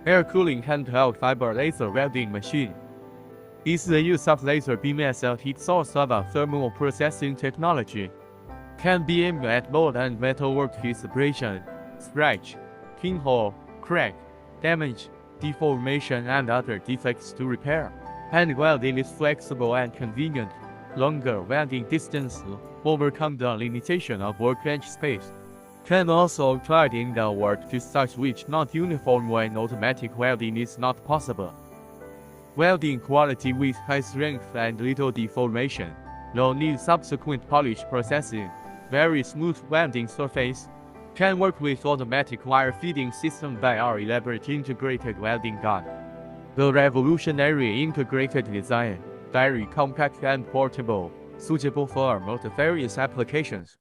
Air cooling handheld fiber laser welding machine is the use of laser beam as a heat source of a thermal processing technology. Can be aimed at mold and metalwork heat separation, scratch, pinhole, crack, damage, deformation and other defects to repair. Hand welding is flexible and convenient. Longer welding distance overcome the limitation of workbench space. Can also applied in the work to sites which not uniform when automatic welding is not possible. Welding quality with high strength and little deformation. No need subsequent polish processing. Very smooth welding surface. Can work with automatic wire feeding system by our elaborate integrated welding gun. The revolutionary integrated design, very compact and portable, suitable for multifarious applications.